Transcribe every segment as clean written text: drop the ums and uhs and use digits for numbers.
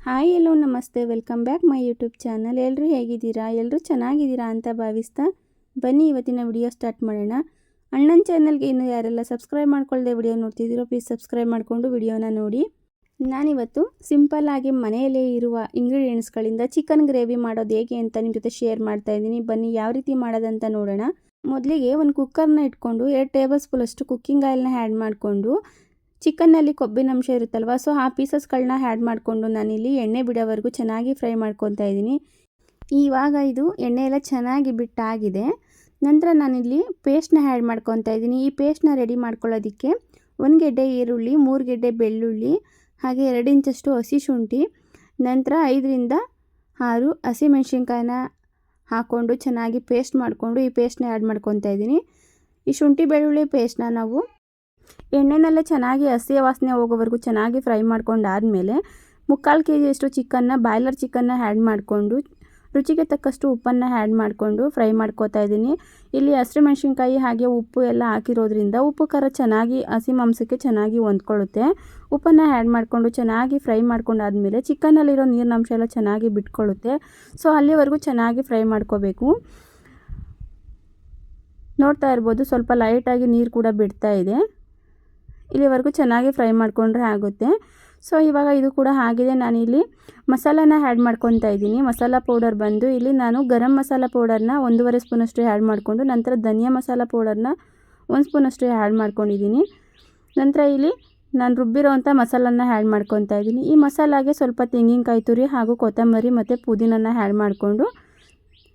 Hi ಎಲ್ಲೋ ನಮಸ್ತೆ, welcome back my YouTube channel. ಎಲ್ಲರೂ ಹೇಗಿದ್ದೀರಾ? ಎಲ್ಲರೂ ಚೆನ್ನಾಗಿದ್ದೀರಾ ಅಂತ ಭಾವಿಸ್ತಾ ಬನ್ನಿ ಇವತ್ತಿನ ವಿಡಿಯೋ ಸ್ಟಾರ್ಟ್ ಮಾಡೋಣ. ಅಣ್ಣನ ಚಾನಲ್ಗೆ ಇನ್ನೂ ಯಾರೆಲ್ಲ ಸಬ್ಸ್ಕ್ರೈಬ್ ಮಾಡ್ಕೊಳ್ಳದೆ ವಿಡಿಯೋ ನೋಡ್ತಿದ್ದೀರೋ ಪ್ಲೀಸ್ ಸಬ್ಸ್ಕ್ರೈಬ್ ಮಾಡಿಕೊಂಡು ವಿಡಿಯೋನ ನೋಡಿ. ನಾನಿವತ್ತು ಸಿಂಪಲ್ಲಾಗಿ ಮನೆಯಲ್ಲೇ ಇರುವ ಇಂಗ್ರೀಡಿಯೆಂಟ್ಸ್ಗಳಿಂದ ಚಿಕನ್ ಗ್ರೇವಿ ಮಾಡೋದು ಹೇಗೆ ಅಂತ ನಿಮ್ಮ ಜೊತೆ ಶೇರ್ ಮಾಡ್ತಾಯಿದ್ದೀನಿ. ಬನ್ನಿ ಯಾವ ರೀತಿ ಮಾಡೋದಂತ ನೋಡೋಣ. ಮೊದಲಿಗೆ ಒಂದು ಕುಕ್ಕರ್ನ ಇಟ್ಕೊಂಡು 2 ಟೇಬಲ್ ಸ್ಪೂನ್ ಅಷ್ಟು ಕುಕ್ಕಿಂಗ್ ಆಯಿಲ್ನ ಆ್ಯಡ್ ಮಾಡಿಕೊಂಡು ಚಿಕನ್ನಲ್ಲಿ ಕೊಬ್ಬಿನಂಶ ಇರುತ್ತಲ್ವ, ಸೊ ಆ ಪೀಸಸ್ಗಳನ್ನ ಆ್ಯಡ್ ಮಾಡಿಕೊಂಡು ನಾನಿಲ್ಲಿ ಎಣ್ಣೆ ಬಿಡೋವರೆಗೂ ಚೆನ್ನಾಗಿ ಫ್ರೈ ಮಾಡ್ಕೊತಾ ಇದ್ದೀನಿ. ಇವಾಗ ಇದು ಎಣ್ಣೆ ಎಲ್ಲ ಚೆನ್ನಾಗಿ ಬಿಟ್ಟಾಗಿದೆ. ನಂತರ ನಾನಿಲ್ಲಿ ಪೇಸ್ಟ್ನ ಆ್ಯಡ್ ಮಾಡ್ಕೊತಾ ಇದ್ದೀನಿ. ಈ ಪೇಸ್ಟ್ನ ರೆಡಿ ಮಾಡ್ಕೊಳ್ಳೋದಕ್ಕೆ 1 ಗೆಡ್ಡೆ ಈರುಳ್ಳಿ, 3 ಗೆಡ್ಡೆ ಬೆಳ್ಳುಳ್ಳಿ, ಹಾಗೆ 2 ಇಂಚಷ್ಟು ಹಸಿ ಶುಂಠಿ, ನಂತರ 5 ರಿಂದ 6 ಹಸಿಮೆಣ್ಸಿನ್ಕಾಯಿನ ಹಾಕ್ಕೊಂಡು ಚೆನ್ನಾಗಿ ಪೇಸ್ಟ್ ಮಾಡಿಕೊಂಡು ಈ ಪೇಸ್ಟ್ನ ಆ್ಯಡ್ ಮಾಡ್ಕೊತಾ ಇದ್ದೀನಿ. ಈ ಶುಂಠಿ ಬೆಳ್ಳುಳ್ಳಿ ಪೇಸ್ಟ್ನ ನಾವು ಎಣ್ಣೆನಲ್ಲೇ ಚೆನ್ನಾಗಿ ಹಸಿ ವಾಸನೆ ಹೋಗೋವರೆಗೂ ಚೆನ್ನಾಗಿ ಫ್ರೈ ಮಾಡ್ಕೊಂಡಾದಮೇಲೆ 3/4 kg ಅಷ್ಟು ಚಿಕನ್ನ, ಬಾಯ್ಲರ್ ಚಿಕನ್ನ ಆ್ಯಡ್ ಮಾಡಿಕೊಂಡು ರುಚಿಗೆ ತಕ್ಕಷ್ಟು ಉಪ್ಪನ್ನು ಆ್ಯಡ್ ಮಾಡಿಕೊಂಡು ಫ್ರೈ ಮಾಡ್ಕೋತಾ ಇದ್ದೀನಿ. ಇಲ್ಲಿ ಹಸಿಮೆಣ್ಸಿನ್ಕಾಯಿ ಹಾಗೆ ಉಪ್ಪು ಎಲ್ಲ ಹಾಕಿರೋದ್ರಿಂದ ಉಪ್ಪು ಖಾರ ಚೆನ್ನಾಗಿ ಹಸಿ ಮಾಂಸಕ್ಕೆ ಚೆನ್ನಾಗಿ ಹೊಂದ್ಕೊಳ್ಳುತ್ತೆ. ಉಪ್ಪನ್ನು ಆ್ಯಡ್ ಮಾಡಿಕೊಂಡು ಚೆನ್ನಾಗಿ ಫ್ರೈ ಮಾಡ್ಕೊಂಡಾದಮೇಲೆ ಚಿಕನ್ನಲ್ಲಿರೋ ನೀರಿನ ಅಂಶ ಎಲ್ಲ ಚೆನ್ನಾಗಿ ಬಿಟ್ಕೊಳ್ಳುತ್ತೆ. ಸೊ ಅಲ್ಲಿವರೆಗೂ ಚೆನ್ನಾಗಿ ಫ್ರೈ ಮಾಡ್ಕೋಬೇಕು. ನೋಡ್ತಾ ಇರ್ಬೋದು, ಸ್ವಲ್ಪ ಲೈಟಾಗಿ ನೀರು ಕೂಡ ಬಿಡ್ತಾ ಇದೆ. ಇಲ್ಲಿವರೆಗೂ ಚೆನ್ನಾಗಿ ಫ್ರೈ ಮಾಡಿಕೊಂಡ್ರೆ ಆಗುತ್ತೆ. ಸೊ ಇವಾಗ ಇದು ಕೂಡ ಆಗಿದೆ. ನಾನಿಲ್ಲಿ ಮಸಾಲಾನ ಆ್ಯಡ್ ಮಾಡ್ಕೊತಾ ಇದ್ದೀನಿ. ಮಸಾಲ ಪೌಡರ್ ಬಂದು ಇಲ್ಲಿ ನಾನು ಗರಂ ಮಸಾಲ ಪೌಡರ್ನ 1.5 ಸ್ಪೂನಷ್ಟು ಆ್ಯಡ್ ಮಾಡಿಕೊಂಡು ನಂತರ ಧನಿಯಾ ಮಸಾಲ ಪೌಡರ್ನ 1 ಸ್ಪೂನಷ್ಟು ಆ್ಯಡ್ ಮಾಡ್ಕೊಂಡಿದ್ದೀನಿ. ನಂತರ ಇಲ್ಲಿ ನಾನು ರುಬ್ಬಿರೋವಂಥ ಮಸಾಲನ್ನ ಆ್ಯಡ್ ಮಾಡ್ಕೊತಾ ಇದ್ದೀನಿ. ಈ ಮಸಾಲಾಗೆ ಸ್ವಲ್ಪ ತೆಂಗಿನಕಾಯಿ ತುರಿ ಹಾಗೂ ಕೊತ್ತಂಬರಿ ಮತ್ತು ಪುದೀನನ ಆ್ಯಡ್ ಮಾಡಿಕೊಂಡು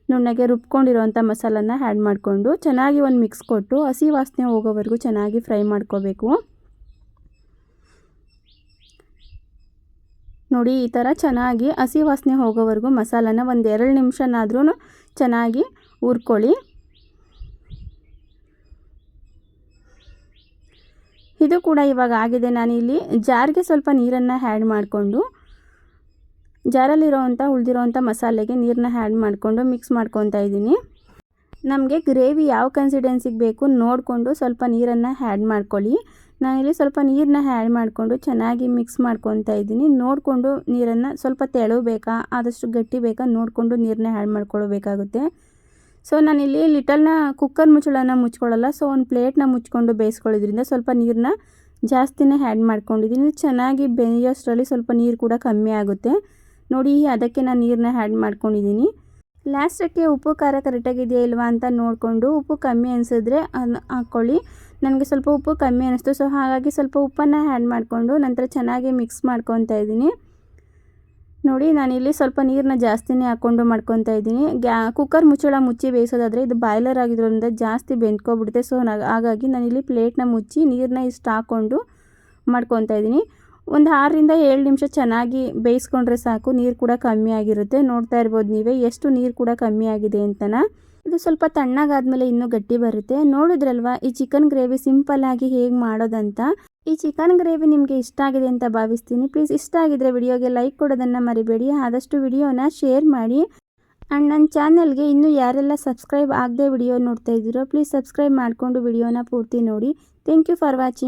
ನುಣ್ಣಗೆ ರುಬ್ಕೊಂಡಿರೋವಂಥ ಮಸಾಲನ್ನ ಆ್ಯಡ್ ಮಾಡಿಕೊಂಡು ಚೆನ್ನಾಗಿ ಒಂದು ಮಿಕ್ಸ್ ಕೊಟ್ಟು ಹಸಿ ವಾಸನೆ ಹೋಗೋವರೆಗೂ ಚೆನ್ನಾಗಿ ಫ್ರೈ ಮಾಡ್ಕೋಬೇಕು. ನೋಡಿ, ಈ ಥರ ಚೆನ್ನಾಗಿ ಹಸಿ ವಾಸನೆ ಹೋಗೋವರೆಗೂ ಮಸಾಲಾನ ಒಂದು 2 ನಿಮಿಷನಾದ್ರೂ ಚೆನ್ನಾಗಿ ಹುರ್ಕೊಳ್ಳಿ. ಇದು ಕೂಡ ಇವಾಗ ಆಗಿದೆ. ನಾನಿಲ್ಲಿ ಜಾರ್ಗೆ ಸ್ವಲ್ಪ ನೀರನ್ನು ಆ್ಯಡ್ ಮಾಡಿಕೊಂಡು ಜಾರಲ್ಲಿರೋವಂಥ ಉಳಿದಿರೋವಂಥ ಮಸಾಲೆಗೆ ನೀರನ್ನ ಆ್ಯಡ್ ಮಾಡಿಕೊಂಡು ಮಿಕ್ಸ್ ಮಾಡ್ಕೊತಾ ಇದ್ದೀನಿ. ನಮಗೆ ಗ್ರೇವಿ ಯಾವ ಕನ್ಸಿಸ್ಟೆನ್ಸಿಗೆ ಬೇಕು ನೋಡಿಕೊಂಡು ಸ್ವಲ್ಪ ನೀರನ್ನು ಆ್ಯಡ್ ಮಾಡ್ಕೊಳ್ಳಿ. ನಾನಿಲ್ಲಿ ಸ್ವಲ್ಪ ನೀರನ್ನ ಆ್ಯಡ್ ಮಾಡಿಕೊಂಡು ಚೆನ್ನಾಗಿ ಮಿಕ್ಸ್ ಮಾಡ್ಕೊತಾ ಇದ್ದೀನಿ. ನೋಡಿಕೊಂಡು ನೀರನ್ನು ಸ್ವಲ್ಪ ತೆಳು ಬೇಕಾ ಆದಷ್ಟು ಗಟ್ಟಿ ಬೇಕಾ ನೋಡಿಕೊಂಡು ನೀರನ್ನ ಆ್ಯಡ್ ಮಾಡ್ಕೊಳ್ಬೇಕಾಗುತ್ತೆ. ಸೊ ನಾನಿಲ್ಲಿ ಲಿಟಲ್ನ ಕುಕ್ಕರ್ ಮುಚ್ಚಳನ ಮುಚ್ಕೊಳ್ಳಲ್ಲ, ಸೊ ಒಂದು ಪ್ಲೇಟ್ನ ಮುಚ್ಕೊಂಡು ಬೇಯಿಸ್ಕೊಳ್ಳೋದ್ರಿಂದ ಸ್ವಲ್ಪ ನೀರನ್ನ ಜಾಸ್ತಿನೇ ಆ್ಯಡ್ ಮಾಡ್ಕೊಂಡಿದ್ದೀನಿ. ಚೆನ್ನಾಗಿ ಬೇಯೋಷ್ಟರಲ್ಲಿ ಸ್ವಲ್ಪ ನೀರು ಕೂಡ ಕಮ್ಮಿ ಆಗುತ್ತೆ. ನೋಡಿ, ಅದಕ್ಕೆ ನಾನು ನೀರನ್ನ ಆ್ಯಡ್ ಮಾಡ್ಕೊಂಡಿದ್ದೀನಿ. ಲಾಸ್ಟಕ್ಕೆ ಉಪ್ಪು ಖಾರ ಕರೆಕ್ಟಾಗಿದೆಯಾ ಇಲ್ವಾ ಅಂತ ನೋಡಿಕೊಂಡು ಉಪ್ಪು ಕಮ್ಮಿ ಅನಿಸಿದ್ರೆ ಹಾಕ್ಕೊಳ್ಳಿ. ನನಗೆ ಸ್ವಲ್ಪ ಉಪ್ಪು ಕಮ್ಮಿ ಅನ್ನಿಸ್ತು, ಸೊ ಹಾಗಾಗಿ ಸ್ವಲ್ಪ ಉಪ್ಪನ್ನು ಆ್ಯಡ್ ಮಾಡಿಕೊಂಡು ನಂತರ ಚೆನ್ನಾಗಿ ಮಿಕ್ಸ್ ಮಾಡ್ಕೊತಾ ಇದ್ದೀನಿ. ನೋಡಿ, ನಾನಿಲ್ಲಿ ಸ್ವಲ್ಪ ನೀರನ್ನ ಜಾಸ್ತಿನೇ ಹಾಕ್ಕೊಂಡು ಮಾಡ್ಕೊತಾ ಇದ್ದೀನಿ. ಕುಕ್ಕರ್ ಮುಚ್ಚಳ ಮುಚ್ಚಿ ಬೇಯಿಸೋದಾದರೆ ಇದು ಬಾಯ್ಲರ್ ಆಗಿರೋದ್ರಿಂದ ಜಾಸ್ತಿ ಬೆಂದ್ಕೊಬಿಡುತ್ತೆ. ಸೊ ಹಾಗಾಗಿ ನಾನಿಲ್ಲಿ ಪ್ಲೇಟ್ನ ಮುಚ್ಚಿ ನೀರನ್ನ ಇಷ್ಟು ಹಾಕ್ಕೊಂಡು ಮಾಡ್ಕೊತಾ ಇದ್ದೀನಿ. ಒಂದು 6 ರಿಂದ 7 ನಿಮಿಷ ಚೆನ್ನಾಗಿ ಬೇಯಿಸ್ಕೊಂಡ್ರೆ ಸಾಕು. ನೀರು ಕೂಡ ಕಮ್ಮಿ ಆಗಿರುತ್ತೆ. ನೋಡ್ತಾ ಇರ್ಬೋದು ನೀವೇ ಎಷ್ಟು ನೀರು ಕೂಡ ಕಮ್ಮಿ ಆಗಿದೆ ಅಂತನ. ಇದು ಸ್ವಲ್ಪ ತಣ್ಣಗಾದ್ಮೇಲೆ ಇನ್ನೂ ಗಟ್ಟಿ ಬರುತ್ತೆ. ನೋಡಿದ್ರಲ್ವಾ ಈ ಚಿಕನ್ ಗ್ರೇವಿ ಸಿಂಪಲ್ಲಾಗಿ ಹೇಗೆ ಮಾಡೋದಂತ. ಈ ಚಿಕನ್ ಗ್ರೇವಿ ನಿಮಗೆ ಇಷ್ಟ ಆಗಿದೆ ಅಂತ ಭಾವಿಸ್ತೀನಿ. ಪ್ಲೀಸ್ ಇಷ್ಟ ಆಗಿದ್ರೆ ವಿಡಿಯೋಗೆ ಲೈಕ್ ಕೊಡೋದನ್ನು ಮರಿಬೇಡಿ. ಆದಷ್ಟು ವಿಡಿಯೋನ ಶೇರ್ ಮಾಡಿ. ಆ್ಯಂಡ್ ನನ್ನ ಚಾನಲ್ಗೆ ಇನ್ನೂ ಯಾರೆಲ್ಲ ಸಬ್ಸ್ಕ್ರೈಬ್ ಆಗದೆ ವಿಡಿಯೋ ನೋಡ್ತಾ ಇದ್ದೀರೋ ಪ್ಲೀಸ್ ಸಬ್ಸ್ಕ್ರೈಬ್ ಮಾಡಿಕೊಂಡು ವಿಡಿಯೋನ ಪೂರ್ತಿ ನೋಡಿ. Thank you for watching.